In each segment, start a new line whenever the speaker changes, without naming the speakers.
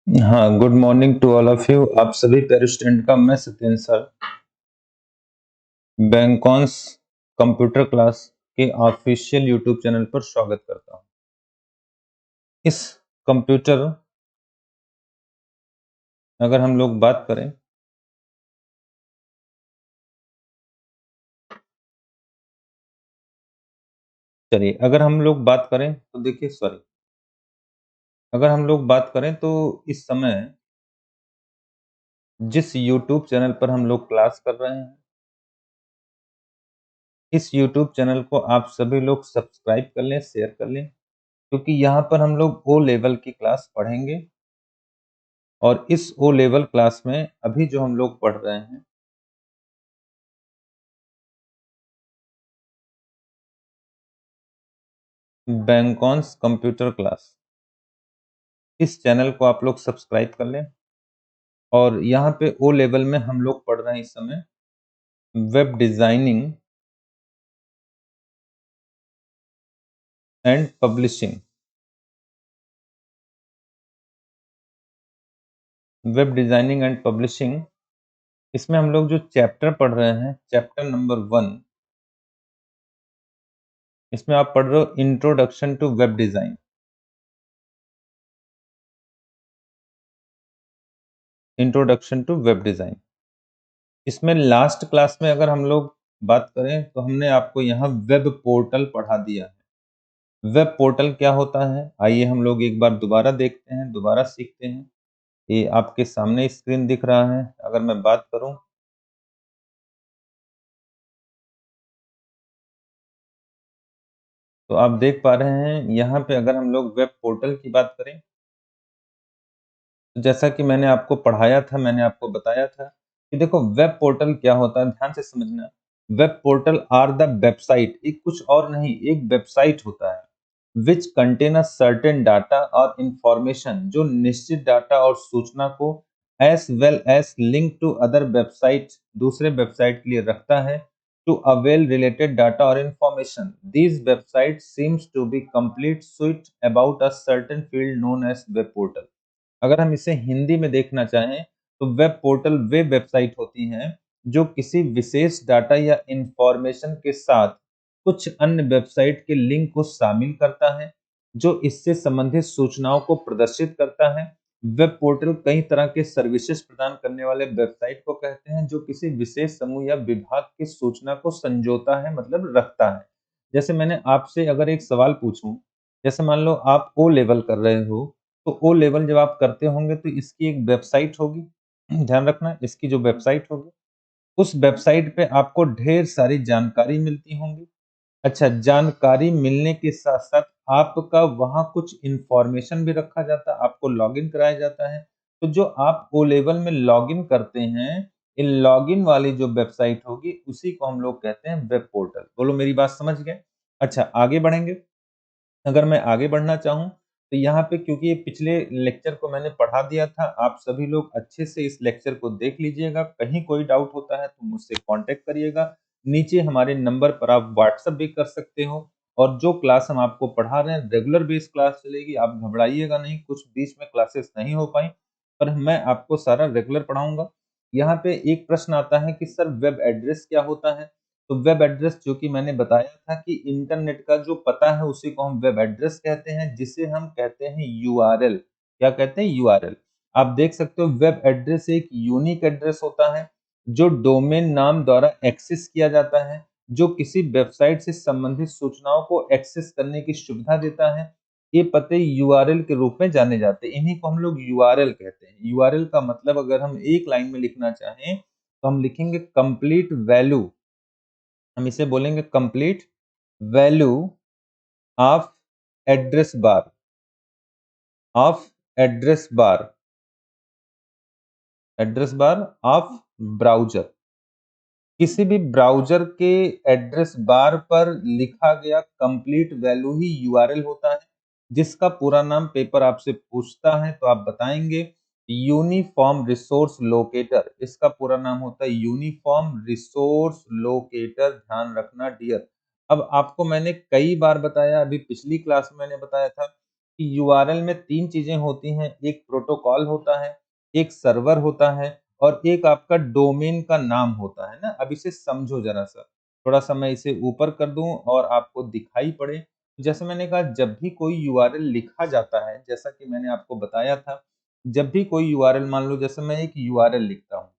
हाँ, good morning to all of you. आप सभी प्यारे स्टूडेंट का मैं सत्येंद्र सर बैंकॉन्स कंप्यूटर क्लास के ऑफिशियल यूट्यूब चैनल पर स्वागत करता हूँ। इस कंप्यूटर अगर हम लोग बात करें चलिए अगर हम लोग बात करें तो देखिए अगर हम लोग बात करें तो इस समय जिस यूट्यूब चैनल पर हम लोग क्लास कर रहे हैं, इस यूट्यूब चैनल को आप सभी लोग सब्सक्राइब कर लें, शेयर कर लें, क्योंकि यहाँ पर हम लोग ओ लेवल की क्लास पढ़ेंगे। और इस ओ लेवल क्लास में अभी जो हम लोग पढ़ रहे हैं बैंकॉन्स कंप्यूटर क्लास, इस चैनल को आप लोग सब्सक्राइब कर लें। और यहाँ पे ओ लेवल में हम लोग पढ़ रहे हैं इस समय web designing and publishing. Web designing and publishing, इसमें हम लोग जो चैप्टर पढ़ रहे हैं, चैप्टर नंबर 1, इसमें आप पढ़ रहे हो introduction to web design. Introduction to web design, इसमें लास्ट क्लास में अगर हम लोग बात करें तो हमने आपको यहाँ वेब पोर्टल पढ़ा दिया है। वेब पोर्टल क्या होता है, आइए हम लोग एक बार दोबारा देखते हैं, दोबारा सीखते हैं। ये आपके सामने स्क्रीन दिख रहा है। अगर मैं बात करूं तो आप देख पा रहे हैं यहाँ पे अगर हम लोग वेब पोर्टल की बात करें तो जैसा कि मैंने आपको पढ़ाया था, मैंने आपको बताया था कि देखो वेब पोर्टल क्या होता है, ध्यान से समझना। Web portal are the website, एक कुछ और नहीं, एक वेबसाइट होता है which contain a certain data और इंफॉर्मेशन, जो निश्चित डाटा और सूचना को as well as link to other website, दूसरे वेबसाइट के लिए रखता है to avail related data or information. These websites seems to be complete suite about a certain field known as web portal. अगर हम इसे हिंदी में देखना चाहें तो वेब पोर्टल वे वेबसाइट होती हैं जो किसी विशेष डाटा या इंफॉर्मेशन के साथ कुछ अन्य वेबसाइट के लिंक को शामिल करता है, जो इससे संबंधित सूचनाओं को प्रदर्शित करता है। वेब पोर्टल कई तरह के सर्विसेज प्रदान करने वाले वेबसाइट को कहते हैं जो किसी विशेष समूह या विभाग की सूचना को संजोता है, मतलब रखता है। जैसे मैंने आपसे अगर एक सवाल पूछूं, जैसे मान लो आप ओ लेवल कर रहे हो, तो ओ लेवल जब आप करते होंगे तो इसकी एक वेबसाइट होगी, ध्यान रखना इसकी जो वेबसाइट होगी, उस वेबसाइट पे आपको ढेर सारी जानकारी मिलती होंगी। अच्छा, जानकारी मिलने के साथ-साथ आपका वहाँ कुछ इन्फॉर्मेशन भी रखा जाता है, आपको लॉगिन कराया जाता है। तो जो आप ओ लेवल में लॉगिन करते हैं, इन लॉगिन वाली जो वेबसाइट होगी, उसी को हम लोग कहते हैं वेब पोर्टल। बोलो मेरी बात समझ गए? अच्छा, आगे बढ़ेंगे। अगर मैं आगे बढ़ना चाहूँ, तो यहाँ पे क्योंकि ये पिछले लेक्चर को मैंने पढ़ा दिया था, आप सभी लोग अच्छे से इस लेक्चर को देख लीजिएगा। कहीं कोई डाउट होता है तो मुझसे कॉन्टैक्ट करिएगा। नीचे हमारे नंबर पर आप व्हाट्सएप भी कर सकते हो। और जो क्लास हम आपको पढ़ा रहे हैं, रेगुलर बेस क्लास चलेगी, आप घबराइएगा नहीं, कुछ बीच में क्लासेस नहीं हो पाई, पर मैं आपको सारा रेगुलर पढ़ाऊँगा। यहाँ पे एक प्रश्न आता है कि सर वेब एड्रेस क्या होता है? तो वेब एड्रेस, जो कि मैंने बताया था कि इंटरनेट का जो पता है उसी को हम वेब एड्रेस कहते हैं, जिसे हम कहते हैं यूआरएल। क्या कहते हैं? यूआरएल। आप देख सकते हो वेब एड्रेस एक यूनिक एड्रेस होता है जो डोमेन नाम द्वारा एक्सेस किया जाता है, जो किसी वेबसाइट से संबंधित सूचनाओं को एक्सेस करने की सुविधा देता है। ये पते यूआरएल के रूप में जाने जाते हैं, इन्हीं को हम लोग यूआरएल कहते हैं। यूआरएल का मतलब अगर हम एक लाइन में लिखना चाहें तो हम लिखेंगे कंप्लीट वैल्यू, हम इसे बोलेंगे complete value of address bar, of address bar, address bar of browser. किसी भी ब्राउजर के एड्रेस बार पर लिखा गया कंप्लीट वैल्यू ही यूआरएल होता है, जिसका पूरा नाम पेपर आपसे पूछता है तो आप बताएंगे यूनिफॉर्म रिसोर्स लोकेटर। इसका पूरा नाम होता है यूनिफॉर्म रिसोर्स लोकेटर, ध्यान रखना डियर। अब आपको मैंने कई बार बताया, अभी पिछली क्लास में मैंने बताया था कि यूआरएल में 3 चीज़ें होती हैं, एक प्रोटोकॉल होता है, एक सर्वर होता है और एक आपका डोमेन का नाम होता है ना? अब इसे समझो ज़रा-सा। थोड़ा-सा मैं इसे ऊपर कर दूँ और आपको दिखाई पड़े। जैसे मैंने कहा जब भी कोई यूआरएल लिखा जाता है, जैसा कि मैंने आपको बताया था, जब भी कोई यूआरएल मान लो जैसे मैं एक यूआरएल लिखता हूँ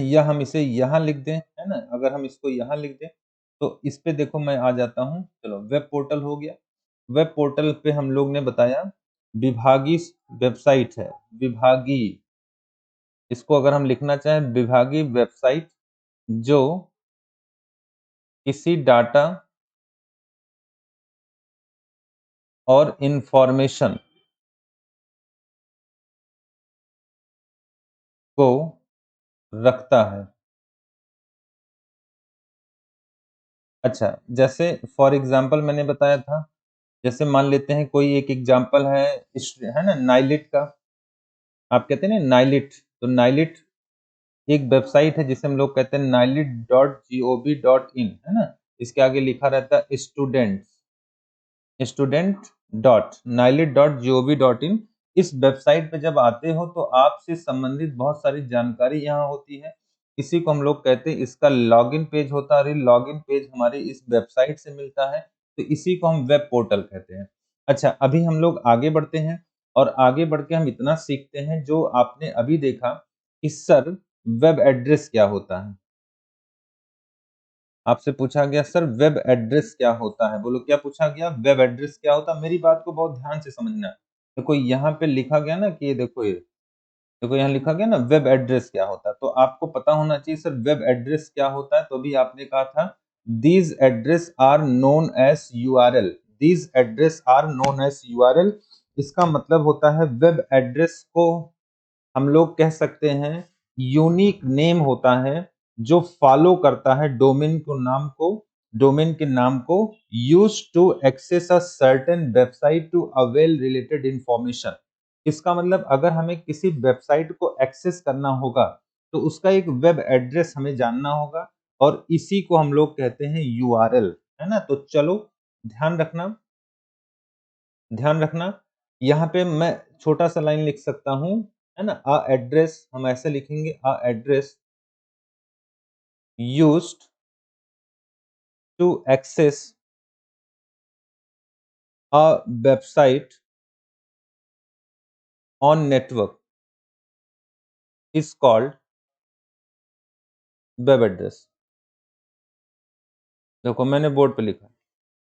या हम इसे यहाँ लिख दें, है ना? अगर हम इसको यहाँ लिख दें, तो इस पे देखो मैं आ जाता हूँ, चलो वेब पोर्टल हो गया। वेब पोर्टल पे हम लोग ने बताया विभागीय वेबसाइट है, विभागीय, इसको अगर हम लिखना चाहें विभागीय वेबसाइट जो किसी डाटा और इन्फॉर्मेशन को रखता है। अच्छा, जैसे फॉर एग्ज़ाम्पल मैंने बताया था, जैसे मान लेते हैं कोई एक एग्ज़ाम्पल है है ना नाइलिट का, आप कहते हैं ना नाइलिट, तो नाइलिट एक वेबसाइट है जिसे हम लोग कहते हैं naillit.gov.in, है ना? इसके आगे लिखा रहता है student dot NIELIT dot GOV dot in. इस वेबसाइट पे जब आते हो तो आपसे संबंधित बहुत सारी जानकारी यहाँ होती है। इसी को हम लोग कहते हैं, इसका लॉगिन पेज होता है और ये लॉगिन पेज हमारी इस वेबसाइट से मिलता है, तो इसी को हम वेब पोर्टल कहते हैं। अच्छा, अभी हम लोग आगे बढ़ते हैं और आगे बढ़ के हम इतना सीखते हैं जो आपने अभी देखा कि सर वेब एड्रेस क्या होता है? आपसे पूछा गया सर वेब एड्रेस क्या होता है? बोलो क्या पूछा गया? वेब एड्रेस क्या होता है? मेरी बात को बहुत ध्यान से समझना। देखो यहाँ पे लिखा गया ना कि ये देखो यहाँ लिखा गया ना वेब एड्रेस क्या होता है? तो आपको पता होना चाहिए सर वेब एड्रेस क्या होता है? तो अभी आपने कहा था these address are known as URL, these address are known as URL. इसका मतलब होता है वेब एड्रेस को हम लोग कह सकते हैं यूनिक नेम होता है जो फॉलो करता है डोमेन के नाम को used to access a certain website to avail related information. इसका मतलब अगर हमें किसी वेबसाइट को एक्सेस करना होगा तो उसका एक वेब एड्रेस हमें जानना होगा और इसी को हम लोग कहते हैं यूआरएल, है ना? तो चलो ध्यान रखना, यहाँ पे मैं छोटा-सा लाइन लिख सकता हूँ, है ना? अ एड्रेस हम ऐसे लिखेंगे a address used to access a website on network is called web address. देखो मैंने बोर्ड पे लिखा है।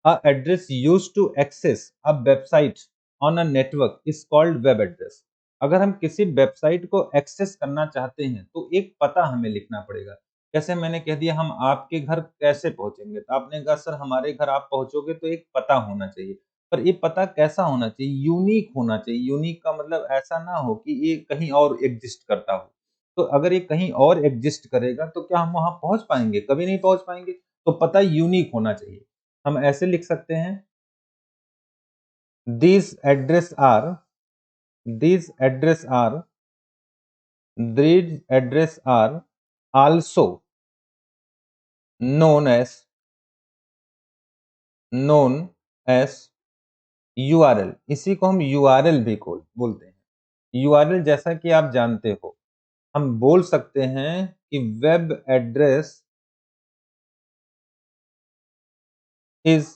A address used to access a website on a network is called web address। अगर हम किसी वेबसाइट को एक्सेस करना चाहते हैं तो एक पता हमें लिखना पड़ेगा। जैसे मैंने कह दिया हम आपके घर कैसे पहुंचेंगे, तो आपने कहा सर हमारे घर आप पहुंचोगे तो एक पता होना चाहिए। पर ये पता कैसा होना चाहिए? यूनिक होना चाहिए। यूनिक का मतलब ऐसा ना हो कि ये कहीं और एग्जिस्ट करता हो। तो अगर ये कहीं और एग्जिस्ट करेगा तो क्या हम वहां पहुंच पाएंगे? कभी नहीं पहुंच पाएंगे। तो पता यूनिक होना चाहिए। हम ऐसे लिख सकते हैं these address are these address are these address are also known as known as URL। इसी को हम URL भी बोलते हैं। URL जैसा कि आप जानते हो हम बोल सकते हैं कि web address is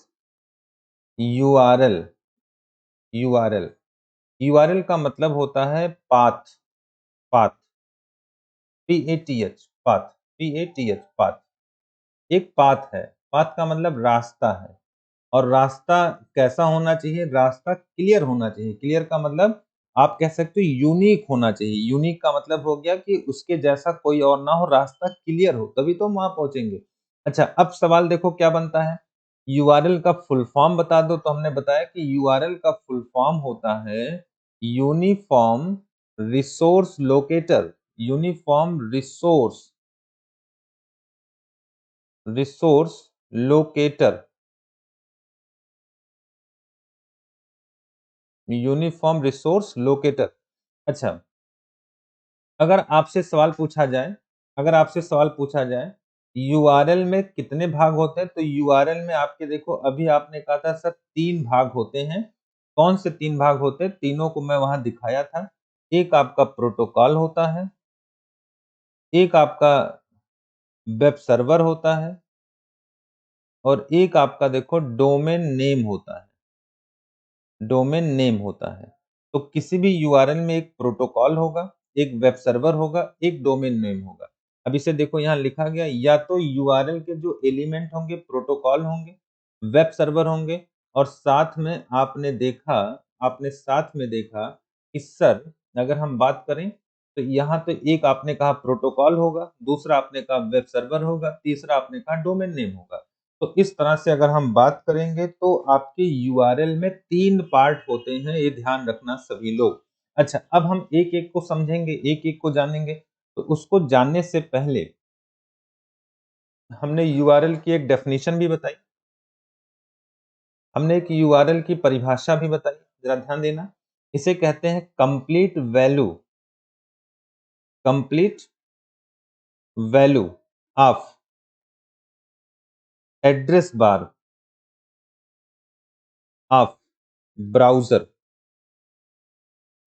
URL। URL URL का मतलब होता है path, path PATH, path PATH, path एक पाथ है। पाथ का मतलब रास्ता है और रास्ता कैसा होना चाहिए? रास्ता क्लियर होना चाहिए। क्लियर का मतलब आप कह सकते हो यूनिक होना चाहिए। यूनिक का मतलब हो गया कि उसके जैसा कोई और ना हो, रास्ता क्लियर हो, तभी तो हम वहाँ पहुँचेंगे। अच्छा, अब सवाल देखो क्या बनता है? यूआरएल का फुल फॉर्म बता दो, तो हमने बताया कि यूआरएल का फुल फॉर्म होता है uniform resource locator, uniform resource locator, uniform resource locator. अच्छा, अगर आपसे सवाल पूछा जाए अगर आपसे सवाल पूछा जाए, यूआरएल में कितने भाग होते हैं? तो यूआरएल में आपके देखो अभी आपने कहा था सर 3 भाग होते हैं। कौन से 3 भाग होते हैं? तीनों को मैं वहाँ दिखाया था। एक आपका प्रोटोकॉल होता है, एक आपका वेब सर्वर होता है और एक आपका देखो डोमेन नेम होता है। डोमेन नेम होता है। तो किसी भी यूआरएल में एक प्रोटोकॉल होगा, एक वेब सर्वर होगा, एक डोमेन नेम होगा। अब इसे देखो यहाँ लिखा गया, या तो यूआरएल के जो एलिमेंट होंगे प्रोटोकॉल होंगे, वेब सर्वर होंगे और साथ में आपने साथ में देखा कि सर अगर हम बात करें तो यहाँ तो एक आपने कहा प्रोटोकॉल होगा, दूसरा आपने कहा वेब सर्वर होगा, तीसरा आपने कहा डोमेन नेम होगा। तो इस तरह से अगर हम बात करेंगे तो आपके यूआरएल में 3 पार्ट होते हैं, ये ध्यान रखना सभी लोग। अच्छा, अब हम एक-एक को समझेंगे, एक-एक को जानेंगे। तो उसको जानने से पहले हमने यूआरएल की एक डेफिनिशन भी बताई, हमने एक यूआरएल की परिभाषा भी बताई, ज़रा ध्यान देना। इसे कहते हैं complete value of address bar of browser.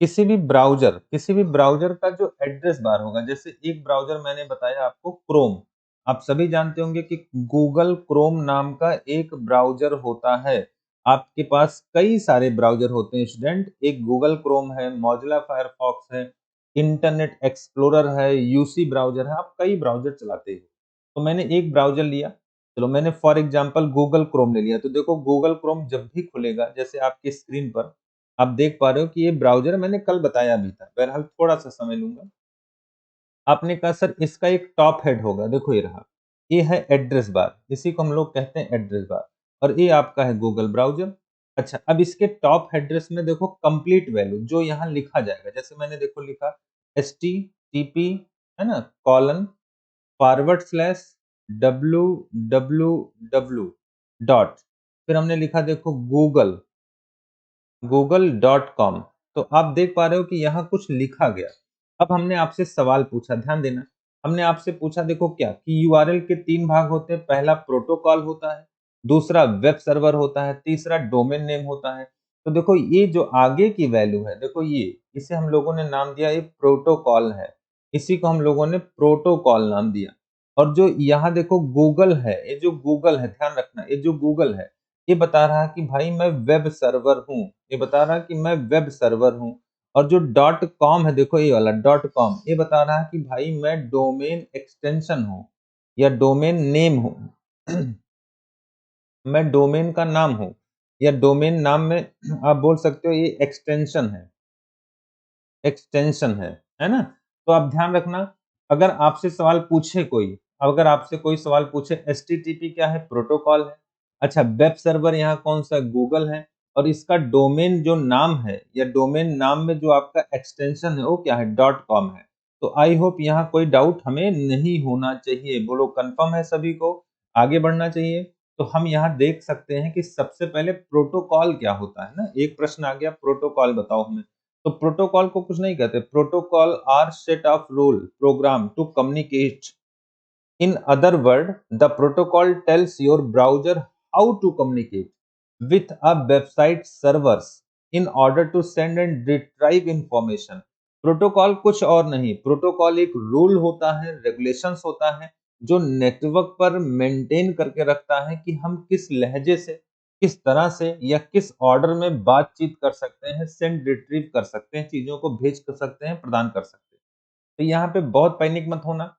किसी भी ब्राउज़र का जो एड्रेस बार होगा, जैसे एक ब्राउज़र मैंने बताया आपको क्रोम। आप सभी जानते होंगे कि गूगल क्रोम नाम का एक ब्राउज़र होता है। आपके पास कई सारे ब्राउज़र होते हैं स्टूडेंट, एक गूगल क्रोम है, मोज़िला फायरफॉक्स है, इंटरनेट एक्सप्लोरर है, यूसी ब्राउज़र है, आप कई ब्राउज़र चलाते हो। तो मैंने एक ब्राउज़र लिया, चलो मैंने फॉर एग्ज़ाम्पल गूगल क्रोम ले लिया, तो देखो गूगल क्रोम जब भी खुलेगा, जैसे आपकी स्क्रीन पर आप देख पा रहे हो कि ये ब्राउज़र मैंने कल बताया भी था। बहरहाल थोड़ा-सा समय लूँगा। आपने कहा सर इसका एक टॉप हेड होगा, देखो ये रहा। ये है एड्रेस बार, इसी को हम लोग कहते हैं एड्रेस बार और ये आपका है गूगल ब्राउज़र। अच्छा, अब इसके टॉप एड्रेस में देखो कंप्लीट वैल्यू जो यहाँ लिखा जाएगा, जैसे मैंने देखो लिखा एचटीटीपी है ना? Colon forward slash www dot फिर हमने लिखा देखो google.com। तो आप देख पा रहे हो कि यहाँ कुछ लिखा गया। अब हमने आपसे सवाल पूछा, ध्यान देना। हमने आपसे पूछा देखो क्या कि यूआरएल के 3 भाग होते हैं, पहला प्रोटोकॉल होता है, दूसरा वेब सर्वर होता है, तीसरा डोमेन नेम होता है। तो देखो ये जो आगे की वैल्यू है, देखो ये, इसे हम लोगों ने नाम दिया ये प्रोटोकॉल है। इसी को हम लोगों ने प्रोटोकॉल नाम दिया। और जो यहाँ देखो गूगल है, ये जो गूगल है, ध्यान रखना, ये जो गूगल है, ये बता रहा है कि भाई मैं वेब सर्वर हूँ। ये बता रहा है कि मैं वेब सर्वर हूँ। और जो डॉट कॉम है, देखो ये वाला डॉट कॉम, ये बता रहा है कि भाई मैं डोमेन एक्सटेंशन हूँ या डोमेन नेम हूँ। मैं डोमेन का नाम हूँ या डोमेन नाम में आप बोल सकते हो ये एक्सटेंशन है ना? तो आप ध्यान रखना, अगर आपसे सवाल पूछे कोई, अगर आपसे कोई सवाल पूछे एचटीटीपी क्या है? प्रोटोकॉल है। अच्छा, वेब सर्वर यहाँ कौन-सा? गूगल है और इसका डोमेन जो नाम है या डोमेन नाम में जो आपका एक्सटेंशन है वो क्या है? डॉट कॉम है। तो आई होप यहाँ कोई डाउट हमें नहीं होना चाहिए। बोलो कन्फर्म है सभी को? आगे बढ़ना चाहिए। तो हम यहाँ देख सकते हैं कि सबसे पहले प्रोटोकॉल क्या होता है ना? एक प्रश्न आ गया, प्रोटोकॉल बताओ हमें। तो प्रोटोकॉल को कुछ नहीं कहते, protocol are set of rule program to communicate. In other words, the protocol tells your browser how to communicate with a website servers in order to send and retrieve information. Protocol कुछ और नहीं, protocol एक rule होता है, regulations होता है, जो network पर मेंटेन करके रखता है कि हम किस लहजे से, किस तरह से या किस ऑर्डर में बातचीत कर सकते हैं, सेंड रिट्रीव कर सकते हैं, चीजों को भेज कर सकते हैं, प्रदान कर सकते हैं। तो यहाँ पे बहुत पैनिक मत होना।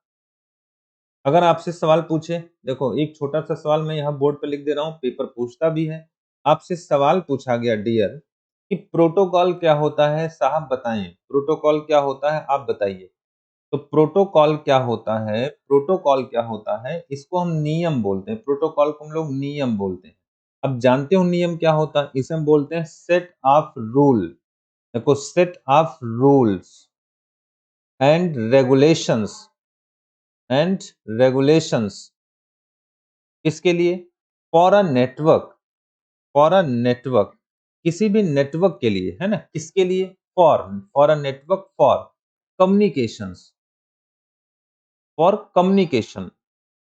अगर आपसे सवाल पूछे, देखो एक छोटा-सा सवाल मैं यहाँ बोर्ड पे लिख दे रहा हूँ, पेपर पूछता भी है। आपसे सवाल पूछा गया डियर कि प्रोटोकॉल क्या होता है साहब बताएँ? प्रोटोकॉल क्या होता है आप बताइए? तो प्रोटोकॉल क्या होता है? प्रोटोकॉल क्या होता है? इसको हम नियम बोलते हैं, प्रोटोकॉल को हम लोग नियम बोलते हैं। अब जानते हो नियम क्या होता है? इसे हम बोलते हैं सेट ऑफ रूल। देखो set of rules and regulations and regulations किसके लिए? For a network, for a network, किसी भी नेटवर्क के लिए, है ना? किसके लिए? For, for a network, for communications, for communication.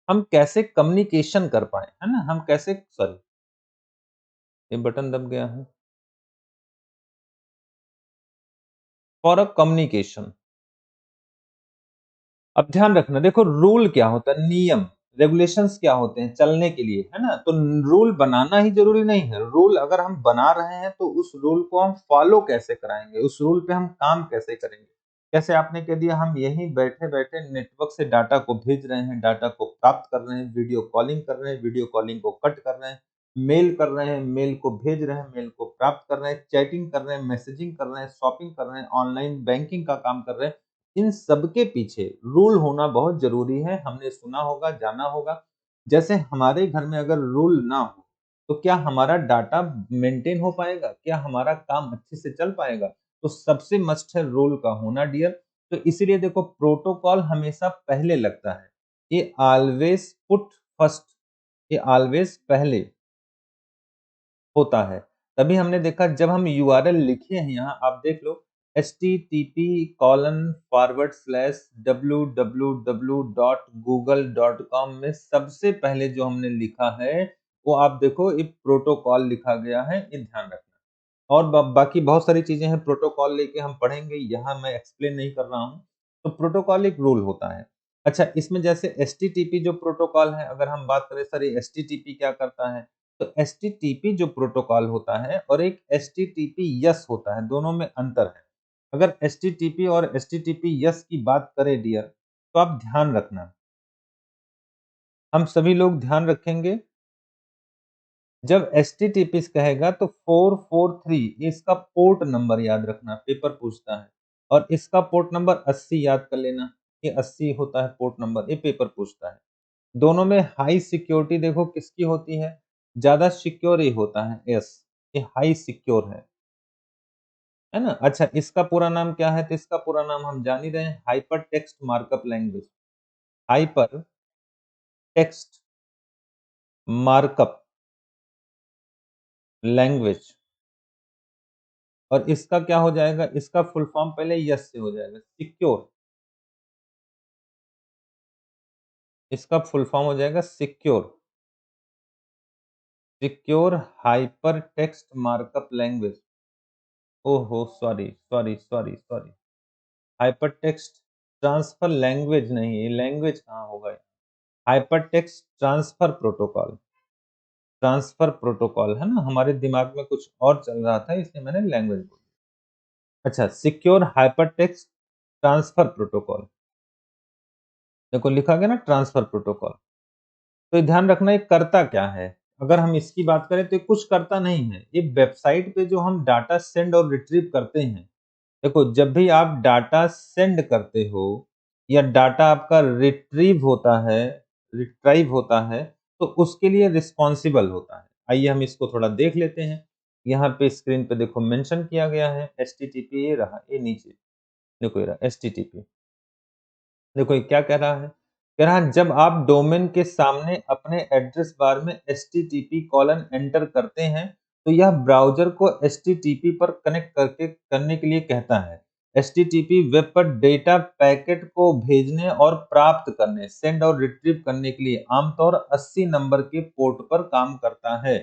हम कैसे कम्युनिकेशन कर पाएँ, है ना? हम कैसे, सॉरी ये बटन दब गया है। For a communication. अब ध्यान रखना, देखो रूल क्या होता है, नियम, रेगुलेशंस क्या होते हैं चलने के लिए, है ना? तो रूल बनाना ही जरूरी नहीं है, रूल अगर हम बना रहे हैं तो उस रूल को हम फॉलो कैसे कराएंगे, उस रूल पे हम काम कैसे करेंगे। जैसे आपने कह दिया हम यहीं बैठे बैठे नेटवर्क से डाटा को भेज रहे हैं, डाटा को प्राप्त कर रहे हैं, वीडियो कॉलिंग कर रहे हैं, वीडियो कॉलिंग को कट कर रहे हैं, मेल कर रहे हैं, मेल को भेज रहे हैं, मेल को प्राप्त कर रहे हैं, चैटिंग कर रहे हैं, मैसेजिंग कर रहे हैं, शॉपिंग कर रहे हैं, ऑनलाइन बैंकिंग का काम कर रहे हैं। इन सब के पीछे रूल होना बहुत ज़रूरी है, हमने सुना होगा, जाना होगा। जैसे हमारे घर में अगर रूल ना हो, तो क्या हमारा डाटा मेंटेन हो पाएगा? क्या हमारा काम अच्छे से चल पाएगा? तो सबसे मस्ट है रूल का होना डियर। तो इसीलिए देखो प्रोटोकॉल हमेशा पहले लगता है। ये ऑलवेज़ पुट फर्स्ट, ये ऑलवेज़ पहले होता है। तभी हमने देखा जब हम यूआरएल लिखे हैं यहाँ आप देख लो http://www.google.com में सबसे पहले जो हमने लिखा है, वो आप देखो ये प्रोटोकॉल लिखा गया है, ये ध्यान रखना। और बाकी बहुत सारी चीजें हैं प्रोटोकॉल लेके हम पढ़ेंगे, यहाँ मैं एक्सप्लेन नहीं कर रहा हूँ। तो प्रोटोकॉल एक रूल होता है। अच्छा, इसमें जैसे एचटीटीपी जो प्रोटोकॉल है, अगर हम बात करें सर ये एचटीटीपी क्या करता है, तो एचटीटीपी जो प्रोटोकॉल होता है और एक एचटीटीपीएस होता है, दोनों में अंतर है। अगर एचटीटीपी और एचटीटीपीएस की बात करें डियर, तो आप ध्यान रखना, हम सभी लोग ध्यान रखेंगे। जब एचटीटीपी कहेगा तो 443 ये इसका पोर्ट नंबर याद रखना, पेपर पूछता है। और इसका पोर्ट नंबर 80 याद कर लेना, ये 80 होता है पोर्ट नंबर, ये पेपर पूछता है। दोनों में हाई सिक्योरिटी देखो किसकी होती है, ज्यादा सिक्योर ये होता है एस, ये हाई सिक्योर है ना? अच्छा, इसका पूरा नाम क्या है? तो इसका पूरा नाम हम जान ही रहे हैं, hyper text markup language. Hyper text markup language. और इसका क्या हो जाएगा, इसका फुल फॉर्म पहले यस से हो जाएगा, सिक्योर। इसका फुल फॉर्म हो जाएगा secure, secure hyper text markup language. ओहो sorry sorry sorry sorry, hyper text transfer language नहीं, ये लैंग्वेज कहाँ होगा? Hyper text transfer protocol, transfer protocol है ना, हमारे दिमाग में कुछ और चल रहा था इसलिए मैंने लैंग्वेज बोल दिया। अच्छा, secure hyper text transfer protocol, देखो लिखा गया ना ट्रांसफर प्रोटोकॉल। तो ये ध्यान रखना ये करता क्या है। अगर हम इसकी बात करें तो ये कुछ करता नहीं है, ये वेबसाइट पे जो हम डाटा सेंड और रिट्रीव करते हैं, देखो जब भी आप डाटा सेंड करते हो या डाटा आपका रिट्राइव होता है, तो उसके लिए रिस्पॉन्सिबल होता है। आइए हम इसको थोड़ा देख लेते हैं। यहाँ पे स्क्रीन पे देखो मेंशन किया गया है एचटीटीपी, ये रहा, ये नीचे देखो ये रहा एचटीटीपी। देखो ये क्या कह रहा है, कह रहा है जब आप डोमेन के सामने अपने एड्रेस बार में http: एंटर करते हैं, तो यह ब्राउज़र को http पर कनेक्ट करने के लिए कहता है। http वेब पर डेटा पैकेट को भेजने और प्राप्त करने, सेंड और रिट्रीव करने के लिए आमतौर 80 नंबर के पोर्ट पर काम करता है।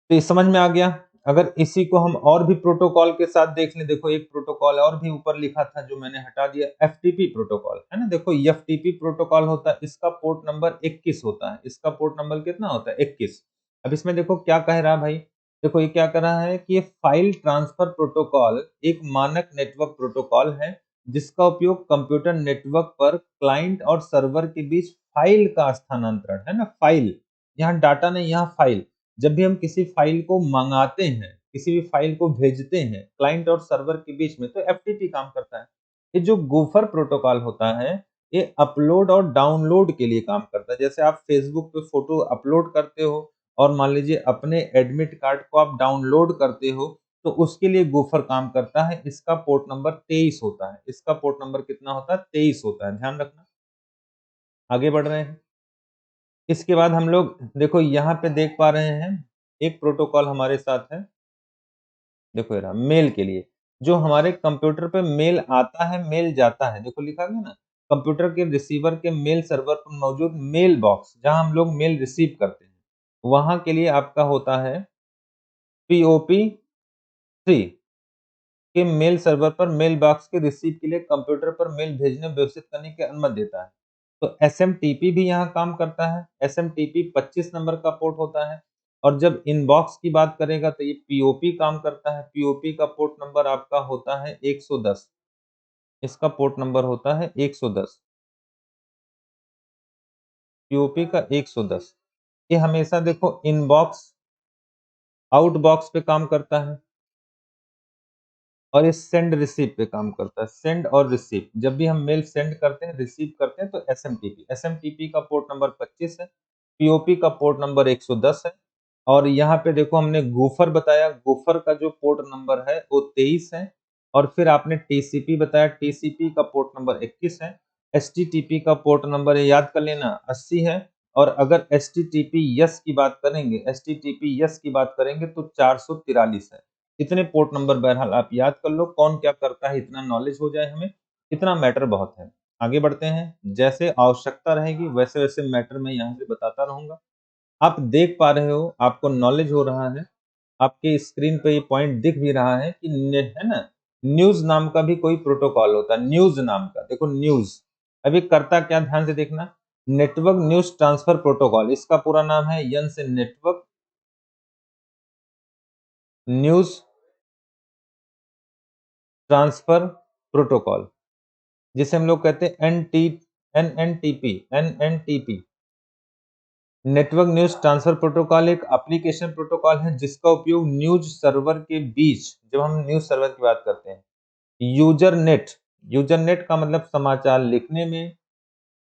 तो ये समझ में आ गया। अगर इसी को हम और भी प्रोटोकॉल के साथ देख लें, देखो एक प्रोटोकॉल और भी ऊपर लिखा था जो मैंने हटा दिया, एफटीपी प्रोटोकॉल है ना। देखो एफटीपी प्रोटोकॉल होता है, इसका पोर्ट नंबर 21 होता है। इसका पोर्ट नंबर कितना होता है? 21। अब इसमें देखो क्या कह रहा है भाई, देखो ये क्या कर रहा है कि ये फाइल ट्रांसफर प्रोटोकॉल एक मानक नेटवर्क प्रोटोकॉल है जिसका उपयोग कंप्यूटर नेटवर्क पर क्लाइंट और सर्वर के बीच फाइल का स्थानांतरण, है ना, फाइल, यहाँ डाटा नहीं, यहाँ फाइल। जब भी हम किसी फाइल को मंगाते हैं, किसी भी फाइल को भेजते हैं क्लाइंट और सर्वर के बीच में, तो एफटीपी काम करता है। ये जो गोफर प्रोटोकॉल होता है, ये अपलोड और डाउनलोड के लिए काम करता है। जैसे आप फेसबुक पे फोटो अपलोड करते हो और मान लीजिए अपने एडमिट कार्ड को आप डाउनलोड करते हो, तो उसके लिए गोफर काम करता है। इसका पोर्ट नंबर 23 होता है। इसका पोर्ट नंबर कितना होता है? 23 होता है, ध्यान रखना। आगे बढ़ रहे हैं। इसके बाद हम लोग देखो यहाँ पे देख पा रहे हैं एक प्रोटोकॉल हमारे साथ है, देखो ये रहा मेल के लिए। जो हमारे कंप्यूटर पे मेल आता है, मेल जाता है, देखो लिखा गया ना, कंप्यूटर के रिसीवर के मेल सर्वर पर मौजूद मेल बॉक्स जहां हम लोग मेल रिसीव करते हैं, वहां के लिए आपका होता है पीओपी 3। के मेल सर्वर पर मेल बॉक्स के रिसीव के लिए कंप्यूटर पर मेल भेजने व्यवस्थित करने की अनुमति देता है। तो एसएमटीपी भी यहाँ काम करता है। एसएमटीपी 25 नंबर का पोर्ट होता है। और जब इनबॉक्स की बात करेगा तो ये पीओपी काम करता है। पीओपी का पोर्ट नंबर आपका होता है 110। इसका पोर्ट नंबर होता है 110। पीओपी का 110। ये हमेशा देखो इनबॉक्स आउटबॉक्स पे काम करता है और ये सेंड रिसीव पे काम करता है। सेंड और रिसीव, जब भी हम मेल सेंड करते हैं रिसीव करते हैं तो एसएमटीपी। एसएमटीपी का पोर्ट नंबर 25 है। पीओपी का पोर्ट नंबर 110 है। और यहाँ पे देखो हमने गूफर बताया, गूफर का जो पोर्ट नंबर है वो 23 है। और फिर आपने टीसीपी बताया, टीसीपी का पोर्ट नंबर 21 है। एचटीटीपी का पोर्ट नंबर याद कर लेना 80 है। और अगर एचटीटीपी यस की बात करेंगे, एचटीटीपी यस की बात करेंगे तो 443 है। इतने पोर्ट नंबर बहरहाल आप याद कर लो, कौन क्या करता है इतना नॉलेज हो जाए हमें, इतना मैटर बहुत है। आगे बढ़ते हैं, जैसे आवश्यकता रहेगी वैसे वैसे मैटर मैं यहाँ से बताता रहूंगा। आप देख पा रहे हो, आपको नॉलेज हो रहा है, आपके स्क्रीन पे ये पॉइंट दिख भी रहा है कि है ना, न्यूज नाम का भी कोई प्रोटोकॉल होता है। न्यूज नाम का, देखो न्यूज अभी करता क्या, ध्यान से देखना। नेटवर्क न्यूज ट्रांसफर प्रोटोकॉल, इसका पूरा नाम है एन से नेटवर्क न्यूज ट्रांसफर प्रोटोकॉल, जिसे हम लोग कहते हैं एनएनटीपी। नेटवर्क न्यूज ट्रांसफर प्रोटोकॉल एक एप्लीकेशन प्रोटोकॉल है जिसका उपयोग न्यूज सर्वर के बीच, जब हम न्यूज सर्वर की बात करते हैं, यूजर नेट, यूजर नेट का मतलब समाचार लिखने में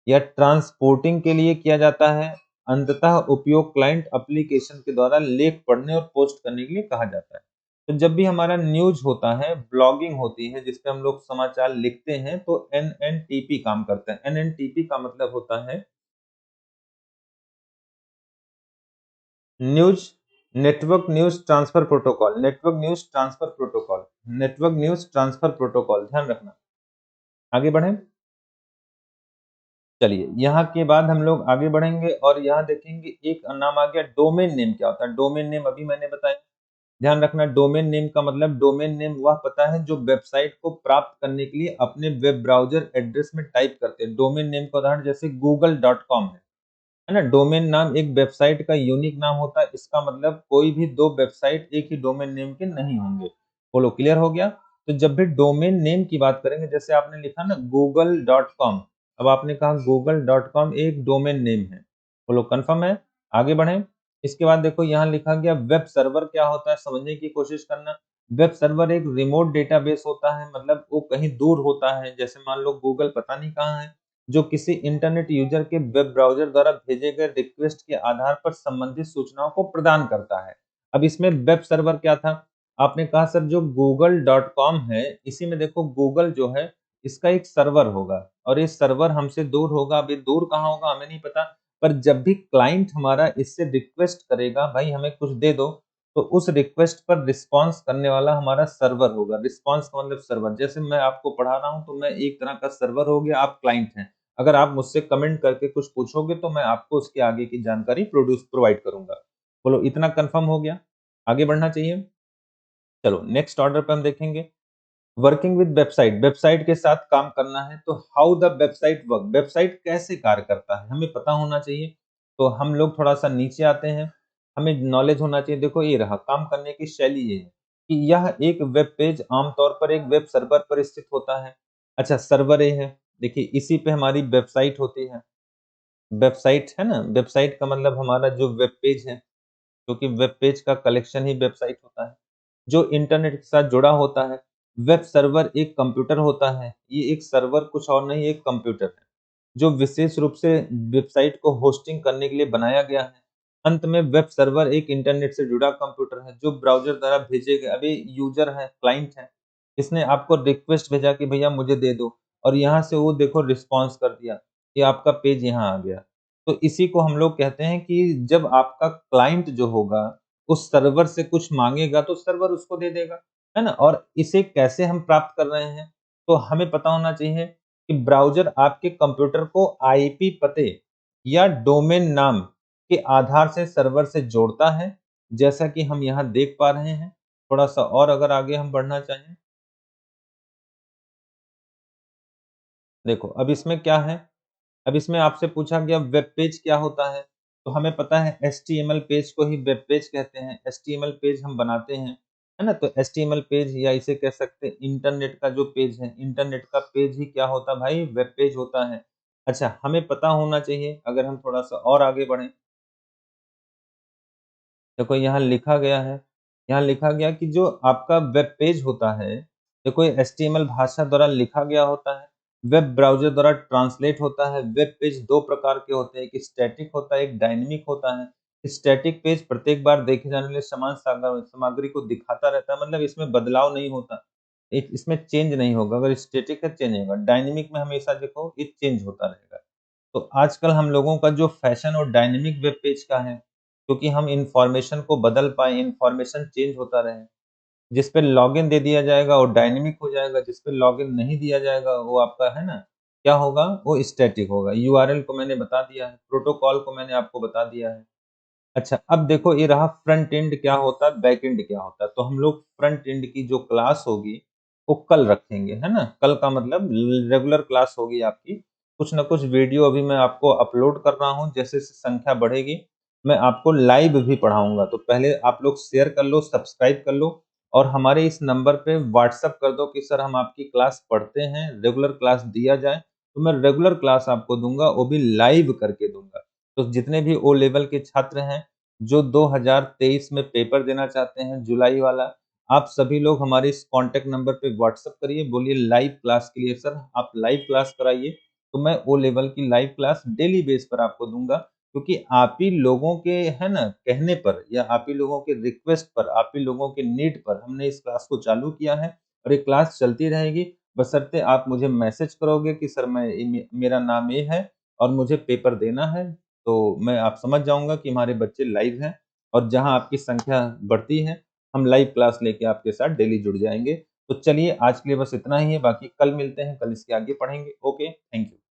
या ट्रांसपोर्टिंग के लिए किया जाता है। अंततः उपयोग क्लाइंट एप्लीकेशन के द्वारा लेख पढ़ने और पोस्ट करने के लिए कहा जाता है। तो जब भी हमारा न्यूज होता है, ब्लॉगिंग होती है जिसपे हम लोग समाचार लिखते हैं, तो एनएनटीपी काम करता है। एनएनटीपी का मतलब होता है news network news transfer protocol. Network news transfer protocol, network news transfer protocol, ध्यान रखना। आगे बढ़ें, चलिए यहाँ के बाद हम लोग आगे बढ़ेंगे और यहाँ देखेंगे एक नाम आ गया डोमेन नेम। क्या होता है डोमेन नेम, अभी मैंने बताया। ध्यान रखना, डोमेन नेम का मतलब, डोमेन नेम वह पता है जो वेबसाइट को प्राप्त करने के लिए अपने वेब ब्राउजर एड्रेस में टाइप करते हैं। डोमेन नेम का उदाहरण जैसे google.com है ना। डोमेन नाम एक वेबसाइट का यूनिक नाम होता है। इसका मतलब कोई भी दो वेबसाइट एक ही डोमेन नेम के नहीं होंगे। बोलो क्लियर हो गया। तो जब भी डोमेन नेम की बात करेंगे, जैसे आपने लिखा ना google.com, अब आपने कहा google.com एक डोमेन नेम है। बोलो कंफर्म है। आगे बढ़े, इसके बाद देखो यहाँ लिखा गया वेब सर्वर क्या होता है, समझने की कोशिश करना। वेब सर्वर एक रिमोट डेटाबेस होता है, मतलब वो कहीं दूर होता है। जैसे मान लो गूगल पता नहीं कहाँ है, जो किसी इंटरनेट यूजर के वेब ब्राउज़र द्वारा भेजे गए रिक्वेस्ट के आधार पर संबंधित सूचनाओं को प्रदान करता है। अब इसमें वेब सर्वर क्या था? आपने कहा सर जो google.com है, इसी में देखो गूगल जो है इसका एक सर्वर होगा और ये सर्वर हमसे दूर होगा। अब ये दूर कहाँ होगा हमें नहीं पता, पर जब भी क्लाइंट हमारा इससे रिक्वेस्ट करेगा भाई हमें कुछ दे दो, तो उस रिक्वेस्ट पर रिस्पॉन्स करने वाला हमारा सर्वर होगा। रिस्पॉन्स का मतलब सर्वर, जैसे मैं आपको पढ़ा रहा हूँ तो मैं एक तरह का सर्वर हो गया, आप क्लाइंट हैं। अगर आप मुझसे कमेंट करके कुछ पूछोगे तो मैं आपको उसके आगे की जानकारी प्रोवाइड करूंगा। बोलो इतना कंफर्म हो गया, आगे बढ़ना चाहिए। चलो नेक्स्ट ऑर्डर पे हम देखेंगे वर्किंग विद वेबसाइट। वेबसाइट के साथ काम करना है तो how the website work, website कैसे कार्य करता है हमें पता होना चाहिए। तो हम लोग थोड़ा सा नीचे आते हैं, हमें नॉलेज होना चाहिए। देखो ये रहा काम करने की शैली, ये है कि यह एक वेब पेज आमतौर पर एक वेब सर्वर पर स्थित होता है। अच्छा सर्वर ये है, देखिए इसी पे हमारी वेबसाइट होती है। वेबसाइट है ना, वेबसाइट का मतलब हमारा जो वेब पेज है, क्योंकि वेब पेज का कलेक्शन ही वेबसाइट होता है जो इंटरनेट के साथ जुड़ा होता है। वेब सर्वर एक कंप्यूटर होता है, ये एक सर्वर कुछ और नहीं, एक कंप्यूटर है जो विशेष रूप से वेबसाइट को होस्टिंग करने के लिए बनाया गया है। अंत में वेब सर्वर एक इंटरनेट से जुड़ा कंप्यूटर है जो ब्राउज़र द्वारा भेजे गए, अभी यूज़र है, क्लाइंट है, इसने आपको रिक्वेस्ट भेजा कि भैया मुझे दे दो, और यहाँ से वो देखो रिस्पॉन्स कर दिया कि आपका पेज यहाँ आ गया। तो इसी को हम लोग कहते हैं कि जब आपका क्लाइंट जो होगा उस सर्वर से कुछ माँगेगा तो सर्वर उसको दे देगा, है ना? और इसे कैसे हम प्राप्त कर रहे हैं? तो हमें पता होना चाहिए कि ब्राउज़र आपके कंप्यूटर को आईपी पते या डोमेन नाम के आधार से सर्वर से जोड़ता है, जैसा कि हम यहाँ देख पा रहे हैं। थोड़ा-सा और अगर आगे हम बढ़ना चाहें, देखो अब इसमें क्या है, अब इसमें आपसे पूछा गया वेब पेज क्या होता है? तो हमें पता है एचटीएमएल पेज को ही वेब पेज कहते हैं। एचटीएमएल पेज हम बनाते हैं, है ना? तो एचटीएमएल पेज या इसे कह सकते हैं इंटरनेट का जो पेज है, इंटरनेट का पेज ही क्या होता है भाई? वेब पेज होता है। अच्छा, हमें पता होना चाहिए अगर हम थोड़ा-सा और आगे बढ़ें, देखो यहाँ लिखा गया कि जो आपका वेब पेज होता है, देखो ये एचटीएमएल भाषा द्वारा लिखा गया होता है, वेब ब्राउज़र द्वारा ट्रांसलेट होता है। वेब पेज 2 प्रकार के होते हैं, एक स्टैटिक होता है, एक डायनामिक होता है। स्टैटिक पेज प्रत्येक बार देखे जाने वाले समान सामग्री को दिखाता रहता है, मतलब इसमें बदलाव नहीं होता। एक इसमें चेंज नहीं होगा, अगर स्टैटिक है चेंज होगा, डायनामिक में हमेशा देखो ये चेंज होता रहेगा। तो आजकल हम लोगों का जो फैशन और डायनामिक वेब पेज का है, क्योंकि हम इन्फॉर्मेशन को बदल पाएँ, इन्फॉर्मेशन चेंज होता रहे। जिस पे लॉगिन दे दिया जाएगा वो डायनामिक हो जाएगा, जिस पे लॉगिन नहीं दिया जाएगा वो आपका है ना, क्या होगा? वो स्टैटिक होगा। यूआरएल को मैंने बता दिया है, प्रोटोकॉल को मैंने आपको बता दिया है। अच्छा, अब देखो ये रहा फ्रंट एंड क्या होता है, बैक एंड क्या होता है। तो हम लोग फ्रंट एंड की जो क्लास होगी, वो कल रखेंगे, है ना? कल का मतलब रेगुलर क्लास होगी आपकी। कुछ न कुछ वीडियो अभी मैं आपको अपलोड कर रहा हूँ, जैसे-जैसे संख्या बढ़ेगी, मैं आपको लाइव भी पढ़ाऊँगा। तो पहले आप लोग शेयर कर लो, सब्सक्राइब कर लो और हमारे इस नंबर पे व्हाट्सएप कर दो कि सर हम आपकी क्लास पढ़ते हैं, रेगुलर क्लास दिया जाए। तो मैं रेगुलर क्लास आपको दूँगा, वो भी लाइव करके दूँगा। तो जितने भी ओ लेवल के छात्र हैं, जो 2023 में पेपर देना चाहते हैं जुलाई वाला, आप सभी लोग हमारे इस कॉन्टैक्ट नंबर पे व्हाट्सएप करिए, बोलिए लाइव क्लास के लिए सर आप लाइव क्लास कराइए, तो मैं ओ लेवल की लाइव क्लास डेली बेस पर आपको दूँगा। क्योंकि आप ही लोगों के है ना कहने पर या आप ही लोगों के रिक्वेस्ट पर, आप ही लोगों के नीड पर हमने इस क्लास को चालू किया है और ये क्लास चलती रहेगी, बशर्ते आप मुझे मैसेज करोगे कि सर मैं मेरा नाम ये है और मुझे पेपर देना है, तो मैं आप समझ जाऊँगा कि हमारे बच्चे लाइव हैं और जहाँ आपकी संख्या बढ़ती है, हम लाइव क्लास लेके आपके साथ डेली जुड़ जाएँगे। तो चलिए आज के लिए बस इतना ही है, बाकी कल मिलते हैं, कल इसके आगे पढ़ेंगे। Okay, thank you.